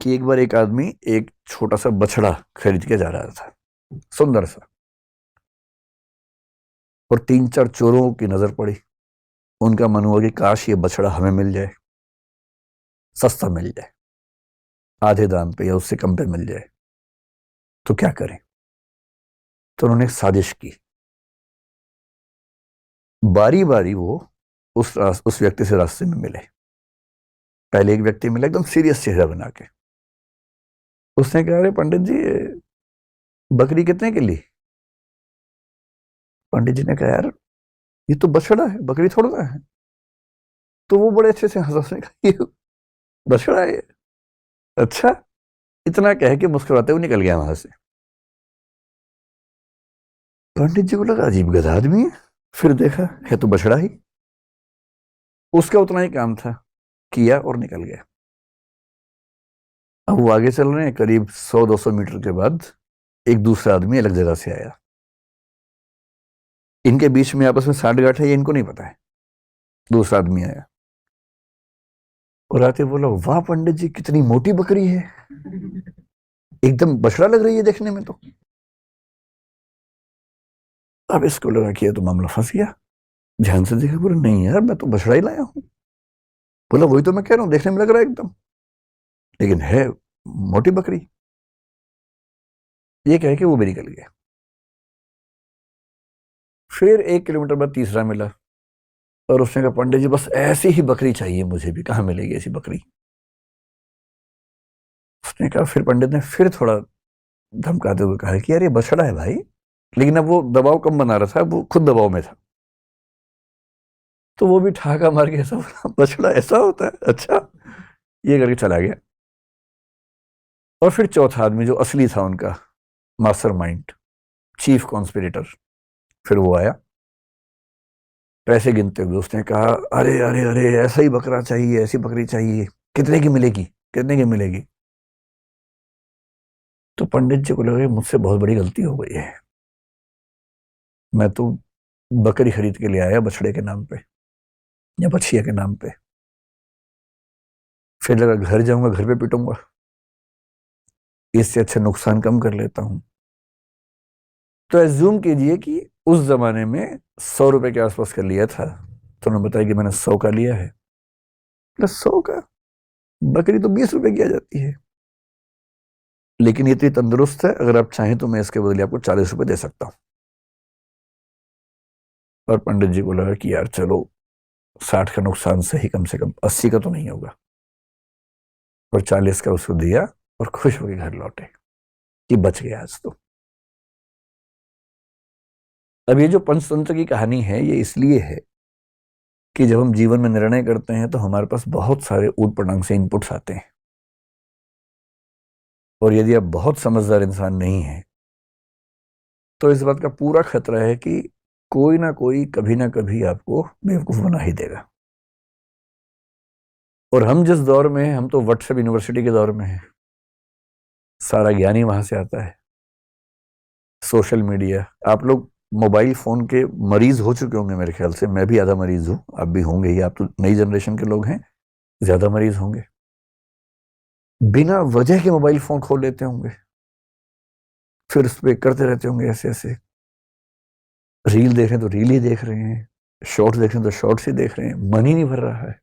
कि एक बार एक आदमी एक छोटा सा बछड़ा खरीद के जा रहा था, सुंदर सा, और तीन चार चोरों की नजर पड़ी। उनका मन हुआ कि काश ये बछड़ा हमें मिल जाए, सस्ता मिल जाए, आधे दाम पे या उससे कम पे मिल जाए, तो क्या करें। तो उन्होंने एक साजिश की। बारी बारी वो उस व्यक्ति से रास्ते में मिले। पहले एक व्यक्ति मिला एकदम सीरियस चेहरा बना के। उसने कहा, अरे पंडित जी, ये बकरी कितने की ली? पंडित जी ने कहा, यार ये तो बछड़ा है, बकरी थोड़ा ना है। तो वो बड़े अच्छे से हंसा, उसने कहा, ये बछड़ा है। अच्छा, इतना कह के मुस्कुराते हुए निकल गया वहां से। पंडित जी को लगा अजीब गधा आदमी है। फिर देखा है तो बछड़ा ही। उसका उतना ही काम था, किया और निकल गया। अब वो आगे चल रहे हैं, करीब 100-200 मीटर के बाद एक दूसरा आदमी अलग जगह से आया। इनके बीच में आपस में साठ गांठ है, ये इनको नहीं पता है। दूसरा आदमी आया और आके बोला, वाह पंडित जी, कितनी मोटी बकरी है, एकदम बछड़ा लग रही है देखने में तो। अब इसको लगा कि ये तो मामला फंस गया। ध्यान से देखा, बोला, नहीं यार, मैं तो बछड़ा ही लाया हूं। बोला, वही तो मैं कह रहा हूं, देखने में लग रहा है एकदम, लेकिन है मोटी बकरी। ये कह के वो भी निकल गया। फिर 1 किलोमीटर बाद तीसरा मिला और उसने कहा, पंडित जी बस ऐसी ही बकरी चाहिए मुझे भी, कहाँ मिलेगी ऐसी बकरी? उसने कहा, फिर पंडित ने फिर थोड़ा धमकाते हुए कहा कि यार ये बछड़ा है भाई। लेकिन अब वो दबाव कम बना रहा था, वो खुद दबाव में था। तो वो भी ठहाका मार के ऐसा बोला, बछड़ा ऐसा होता है, अच्छा। ये करके चला गया। और फिर चौथा आदमी जो असली था उनका मास्टरमाइंड, चीफ कॉन्स्पिरेटर, फिर वो आया। पैसे गिनते हुए उसने कहा, अरे अरे अरे, ऐसा ही बकरा चाहिए, ऐसी बकरी चाहिए, कितने की मिलेगी, कितने की मिलेगी? तो पंडित जी को लगा मुझसे बहुत बड़ी गलती हो गई है। मैं तो बकरी खरीद के ले आया बछड़े के नाम पे या बछिया के नाम पे। फिर लगा घर जाऊंगा, घर पे पिटूंगा, इससे अच्छा नुकसान कम कर लेता हूं। तो एज्यूम कीजिए कि उस जमाने में 100 रुपए के आसपास का लिया था। तो उन्होंने बताया कि मैंने 100 का लिया है। प्लस 100 का, बकरी तो 20 रुपए की आ जाती है। लेकिन ये इतनी तंदुरुस्त है, अगर आप चाहें तो मैं इसके बदले आपको 40 रुपए दे सकता हूँ। और पंडित जी को लगा कि यार चलो, 60 का नुकसान से ही कम से कम 80 का तो नहीं होगा। और 40 का उसको दिया और खुश होकर घर लौटे कि बच गया आज तो। अब ये जो पंचतंत्र की कहानी है, ये इसलिए है कि जब हम जीवन में निर्णय करते हैं तो हमारे पास बहुत सारे ऊट पटांग से इनपुट्स आते हैं। और यदि आप बहुत समझदार इंसान नहीं हैं तो इस बात का पूरा खतरा है कि कोई ना कोई कभी ना कभी आपको बेवकूफ बना ही देगा। और हम जिस दौर में हैं, हम तो व्हाट्सएप यूनिवर्सिटी के दौर में हैं। सारा ज्ञान ही वहां से आता है। सोशल मीडिया, आप लोग मोबाइल फोन के मरीज हो चुके होंगे मेरे ख्याल से। मैं भी आधा मरीज हूं, आप भी होंगे ही, आप तो नई जनरेशन के लोग हैं, ज्यादा मरीज होंगे। बिना वजह के मोबाइल फोन खोल लेते होंगे, फिर उस पर करते रहते होंगे ऐसे ऐसे। रील देख रहे हैं तो रील ही देख रहे हैं, शॉर्ट्स देख रहे हैं तो शॉर्ट्स ही देख रहे हैं, मन ही नहीं भर रहा है।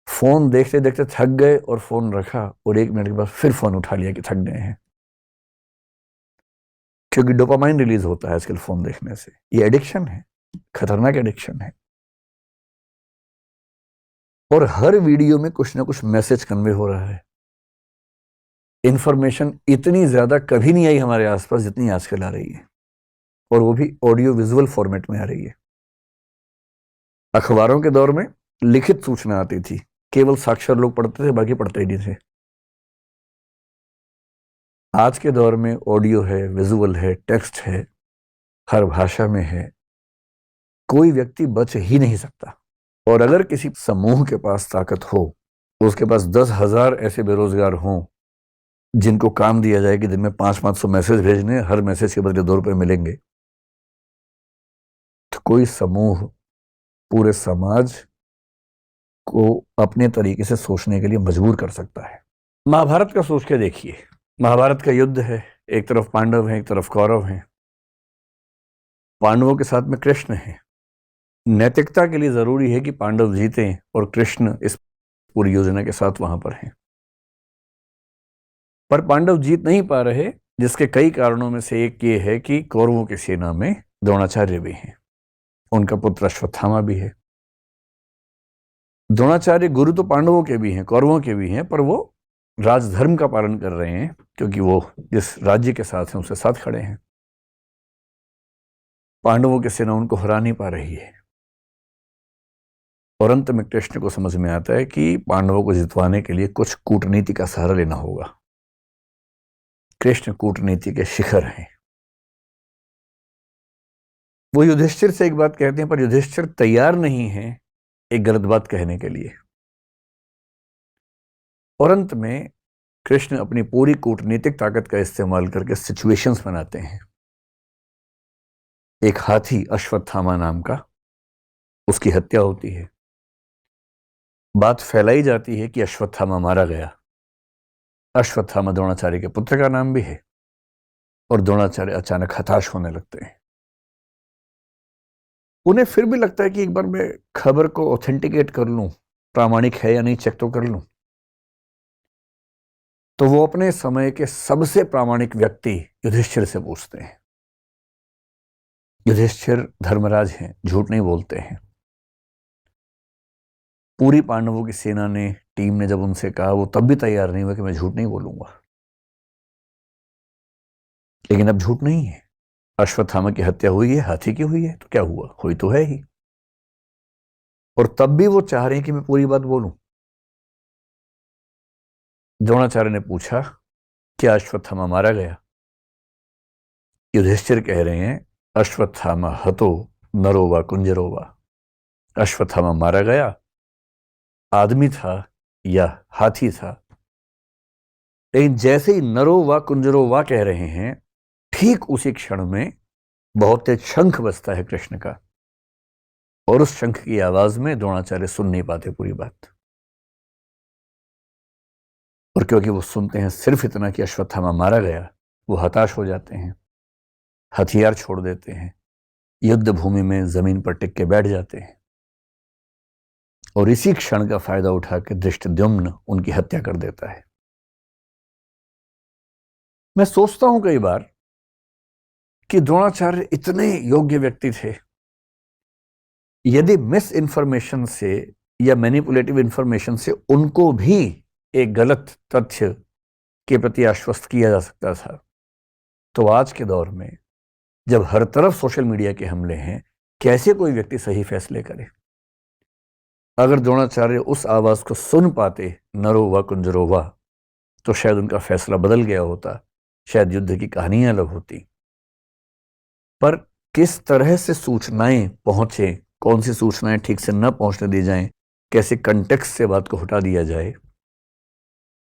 फोन देखते देखते थक गए और फोन रखा, और 1 मिनट के बाद फिर फोन उठा लिया कि थक गए हैं। क्योंकि डोपामाइन रिलीज होता है आजकल फोन देखने से। ये एडिक्शन है, खतरनाक एडिक्शन है। और हर वीडियो में कुछ ना कुछ मैसेज कन्वे हो रहा है। इंफॉर्मेशन इतनी ज्यादा कभी नहीं आई हमारे आसपास जितनी आजकल आ रही है, और वो भी ऑडियो विजुअल फॉर्मेट में आ रही है। अखबारों के दौर में लिखित सूचना आती थी, केवल साक्षर लोग पढ़ते थे, बाकी पढ़ते ही नहीं थे। आज के दौर में ऑडियो है, विजुअल है, टेक्स्ट है, हर भाषा में है। कोई व्यक्ति बच ही नहीं सकता। और अगर किसी समूह के पास ताकत हो, उसके पास 10,000 ऐसे बेरोजगार हों जिनको काम दिया जाए कि दिन में 500-500 मैसेज भेजने, हर मैसेज के बदले 2 रुपए मिलेंगे, तो कोई समूह पूरे समाज को अपने तरीके से सोचने के लिए मजबूर कर सकता है। महाभारत का सोच के देखिए, महाभारत का युद्ध है, एक तरफ पांडव हैं, एक तरफ कौरव हैं। पांडवों के साथ में कृष्ण है। नैतिकता के लिए जरूरी है कि पांडव जीतें और कृष्ण इस पूरी योजना के साथ वहां पर हैं। पर पांडव जीत नहीं पा रहे, जिसके कई कारणों में से एक ये है कि कौरवों की सेना में द्रोणाचार्य भी हैं, उनका पुत्र अश्वत्थामा भी है। द्रोणाचार्य गुरु तो पांडवों के भी हैं, कौरवों के भी हैं, पर वो राजधर्म का पालन कर रहे हैं, क्योंकि वो जिस राज्य के साथ हैं उसके साथ खड़े हैं। पांडवों की सेना उनको हरा नहीं पा रही है, और अंत में कृष्ण को समझ में आता है कि पांडवों को जितवाने के लिए कुछ कूटनीति का सहारा लेना होगा। कृष्ण कूटनीति के शिखर हैं। वो युधिष्ठिर से एक बात कहते हैं, पर युधिष्ठिर तैयार नहीं है एक गलत बात कहने के लिए, और अंत में कृष्ण अपनी पूरी कूटनीतिक ताकत का इस्तेमाल करके सिचुएशंस बनाते हैं। एक हाथी अश्वत्थामा नाम का, उसकी हत्या होती है। बात फैलाई जाती है कि अश्वत्थामा मारा गया। अश्वत्थामा द्रोणाचार्य के पुत्र का नाम भी है, और द्रोणाचार्य अचानक हताश होने लगते हैं। उन्हें फिर भी लगता है कि एक बार मैं खबर को ऑथेंटिकेट कर लूं, प्रामाणिक है या नहीं चेक तो कर लूं। तो वो अपने समय के सबसे प्रामाणिक व्यक्ति युधिष्ठिर से पूछते हैं। युधिष्ठिर धर्मराज हैं, झूठ नहीं बोलते हैं। पूरी पांडवों की सेना ने, टीम ने जब उनसे कहा, वो तब भी तैयार नहीं हुआ कि मैं झूठ नहीं बोलूंगा। लेकिन अब झूठ नहीं है, अश्वत्थामा की हत्या हुई है, हाथी की हुई है, तो क्या हुआ, हुई तो है ही। और तब भी वो चाह रहे हैं कि मैं पूरी बात बोलूं। द्रोणाचार्य ने पूछा, क्या अश्वत्थामा मारा गया? युधिष्ठिर कह रहे हैं, अश्वत्थामा हतो नरो वा कुंजरो वा। अश्वत्थामा मारा गया, आदमी था या हाथी था। लेकिन जैसे ही नरो वा कुंजरो वा कह रहे हैं, ठीक उसी क्षण में बहुत तेज शंख बजता है कृष्ण का, और उस शंख की आवाज में द्रोणाचार्य सुन नहीं पाते पूरी बात। और क्योंकि वो सुनते हैं सिर्फ इतना कि अश्वत्थामा मारा गया, वो हताश हो जाते हैं, हथियार छोड़ देते हैं, युद्ध भूमि में जमीन पर टिक के बैठ जाते हैं, और इसी क्षण का फायदा उठाकर धृष्टद्युम्न उनकी हत्या कर देता है। मैं सोचता हूं कई बार कि द्रोणाचार्य इतने योग्य व्यक्ति थे, यदि मिस इंफॉर्मेशन से या मैनिपुलेटिव इंफॉर्मेशन से उनको भी एक गलत तथ्य के प्रति आश्वस्त किया जा सकता था, तो आज के दौर में जब हर तरफ सोशल मीडिया के हमले हैं, कैसे कोई व्यक्ति सही फैसले करे? अगर द्रोणाचार्य उस आवाज को सुन पाते, नरो वा कुंजरो वा, तो शायद उनका फैसला बदल गया होता, शायद युद्ध की कहानियां अलग होती। पर किस तरह से सूचनाएं पहुंचे, कौन सी सूचनाएं ठीक से न पहुंचने दी जाएं, कैसे कंटेक्स्ट से बात को हटा दिया जाए,